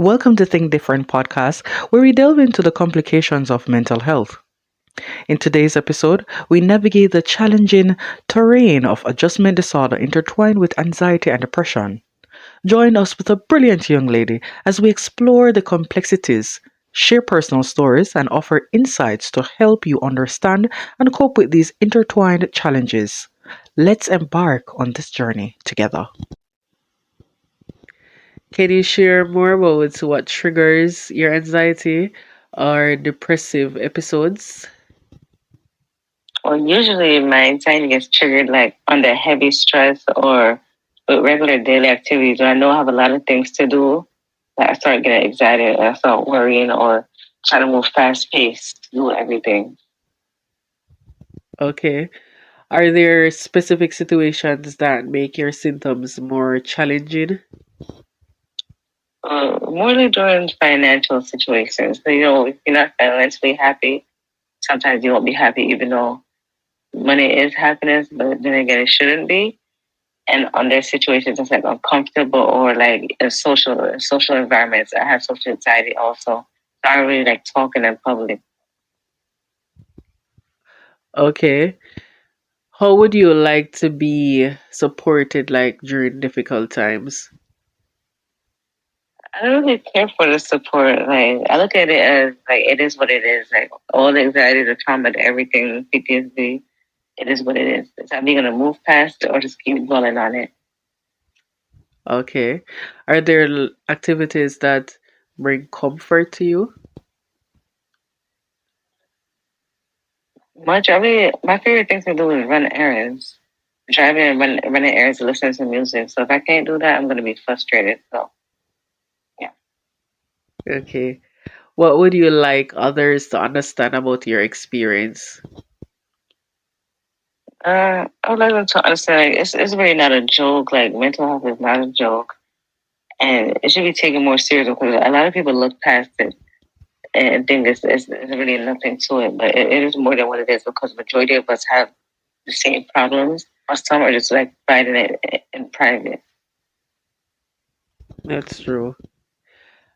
Welcome to Think Different podcast, where we delve into the complications of mental health. In today's episode, we navigate the challenging terrain of adjustment disorder intertwined with anxiety and depression. Join us with a brilliant young lady as we explore the complexities, share personal stories, and offer insights to help you understand and cope with these intertwined challenges. Let's embark on this journey together. Can you share more about what triggers your anxiety or depressive episodes? Well, usually my anxiety gets triggered like under heavy stress or with regular daily activities when I know I have a lot of things to do. Like I start getting excited and I start worrying or trying to move fast paced, do everything. Okay. Are there specific situations that make your symptoms more challenging? More like during financial situations. So, if you're not financially happy, sometimes you won't be happy even though money is happiness, but then again, it shouldn't be. And under situations that's like uncomfortable or like in social environments, I have social anxiety also. So I don't really like talking in public. Okay. How would you like to be supported like during difficult times? I don't really care for the support. Like I look at it as like it is what it is. Like all the anxiety, the trauma, everything, PTSD, it is what it is. It's either gonna move past it or just keep dwelling on it. Okay. Are there activities that bring comfort to you? My favorite thing to do is run errands. Driving and running errands and listening to music. So if I can't do that, I'm gonna be frustrated. So yeah. Okay. What would you like others to understand about your experience? I would like them to understand like, it's really not a joke. Like mental health is not a joke, and it should be taken more seriously because a lot of people look past it and think it's really nothing to it. But it is more than what it is because majority of us have the same problems, or some are just like fighting it in private. That's true.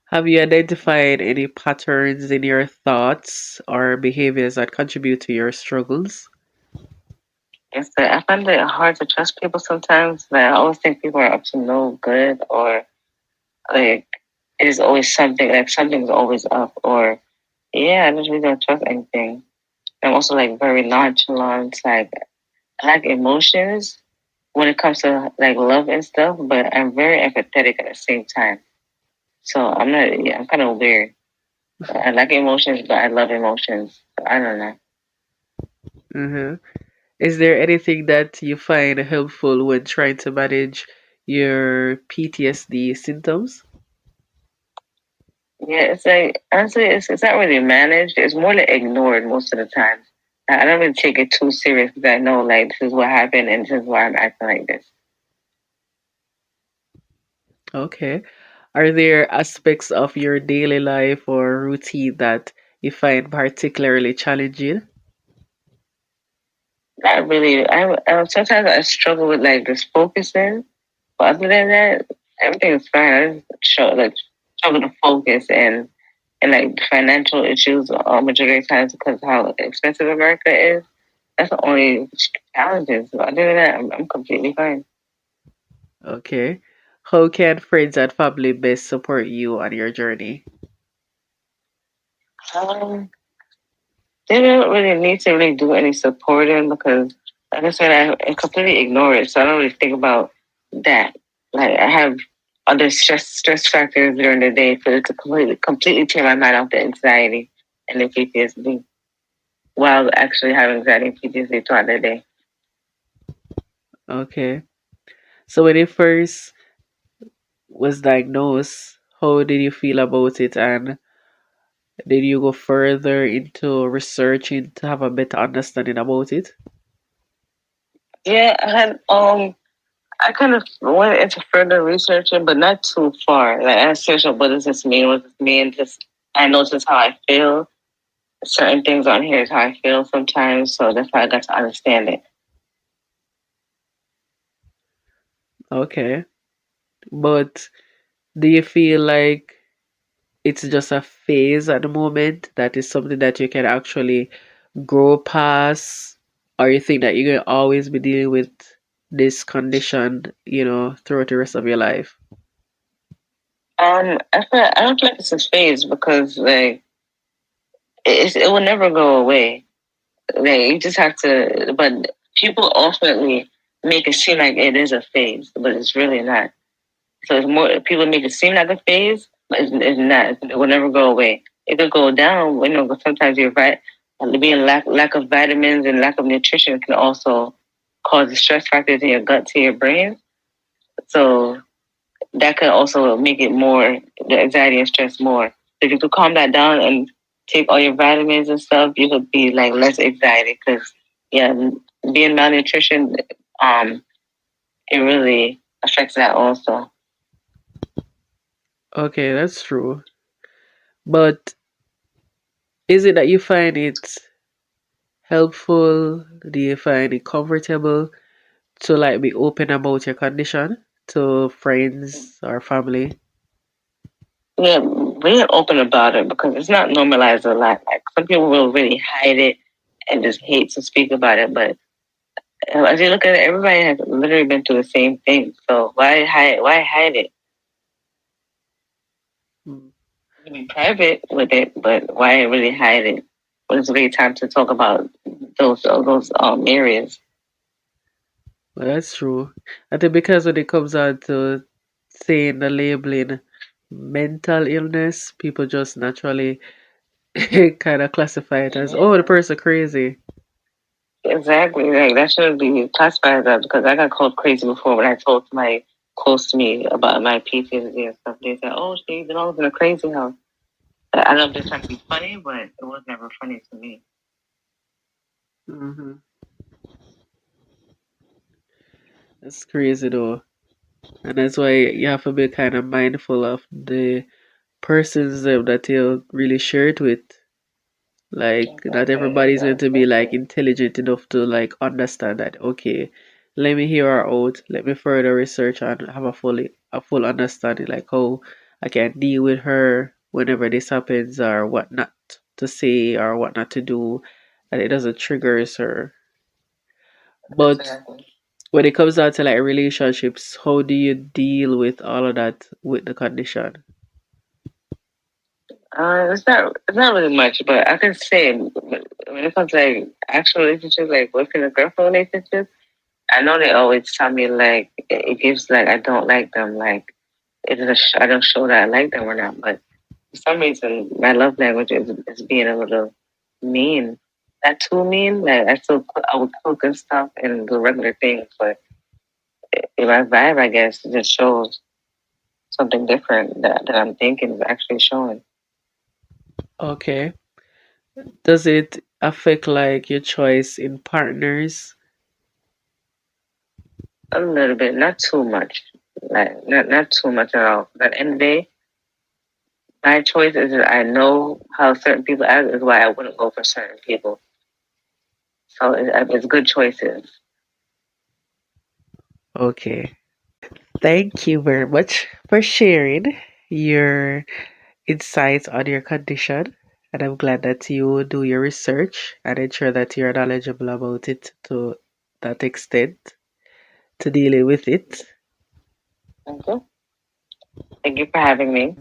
Have you identified any patterns in your thoughts or behaviors that contribute to your struggles? It's that I find it hard to trust people sometimes. That I always think people are up to no good, or like it is always something. Like something's always up, or yeah, I just really don't trust anything. I'm also like very nonchalant. Like I like emotions when it comes to like love and stuff, but I'm very empathetic at the same time. So I'm not. Yeah, I'm kind of weird. I like emotions, but I love emotions. So I don't know. hmm Is there anything that you find helpful when trying to manage your PTSD symptoms? Yeah, it's like honestly, it's not really managed. It's more like ignored most of the time. I don't really take it too serious because I know like this is what happened and this is why I'm acting like this. Okay. Are there aspects of your daily life or routine that you find particularly challenging? Not really. Sometimes I struggle with like just focusing. But other than that, everything is fine. I just struggle to focus and like financial issues majority of times because of how expensive America is. That's the only challenges. So other than that, I'm completely fine. Okay. How can friends and family best support you on your journey? Um, they don't really need to really do any supporting because, like I said, I completely ignore it. So I don't really think about that. Like I have other stress factors during the day for it to completely tear my mind off the anxiety and the PTSD while actually having anxiety and PTSD throughout the day. Okay. So when it first was diagnosed, how did you feel about it, and did you go further into researching to have a better understanding about it? Yeah, I kind of went into further researching, but not too far. Like I searched up what does this mean, what does this mean, just I noticed how I feel. Certain things on here is how I feel sometimes, so that's how I got to understand it. Okay. But do you feel like it's just a phase at the moment that is something that you can actually grow past, or you think that you're going to always be dealing with this condition, throughout the rest of your life? I don't feel like it's a phase because like it will never go away. Like you just have to, but people ultimately make it seem like it is a phase, but it's really not. So it's more people make it seem like a phase, but it's not. It will never go away. It could go down. But sometimes you're right. Being lack of vitamins and lack of nutrition can also cause the stress factors in your gut to your brain. So that could also make it more the anxiety and stress more. If you could calm that down and take all your vitamins and stuff, you could be like less anxiety because yeah, being malnutrition, it really affects that also. Okay, that's true. But is it that you find it helpful? Do you find it comfortable to like be open about your condition to friends or family? Yeah, being open about it because it's not normalized a lot. Like some people will really hide it and just hate to speak about it, but as you look at it, everybody has literally been through the same thing. So why hide? Why hide it? Mm. You can be private with it, but why really hide it when it's really time to talk about those areas? Well, that's true. I think because when it comes out to saying the labeling mental illness, people just naturally kind of classify it as, oh, the Yeah, person crazy. exactly. Like that shouldn't be classified as that because I got called crazy before when I told somebody close to me about my PTSD and stuff. They said, "Oh, she's developing a crazy house." I know they're trying to be funny, but it was never funny to me. Hmm. That's crazy though. And that's why you have to be kind of mindful of the persons that you really share it with. Like, not everybody's going to be like intelligent enough to like understand that, okay, let me hear her out, let me further research and have a full understanding like how I can deal with her whenever this happens, or what not to say or what not to do, and it doesn't trigger her. But Exactly. when it comes down to like relationships, how do you deal with all of that with the condition? It's not really much, but I can say when it comes to like actual relationships, like boyfriend and girlfriend relationships, I know they always tell me like it gives like I don't like them, like I don't show that I like them or not. But for some reason, my love language is being a little mean. Not too mean. Like I would cook and stuff and do regular things, but in my vibe, I guess, it just shows something different that I'm thinking is actually showing. Okay. Does it affect like your choice in partners? A little bit, not too much. Like not too much at all. But at the end of the day, my choice is that I know how certain people act is why I wouldn't go for certain people. So it's good choices. Okay. Thank you very much for sharing your insights on your condition. And I'm glad that you do your research and ensure that you're knowledgeable about it to that extent to dealing with it. Okay. Thank you for having me.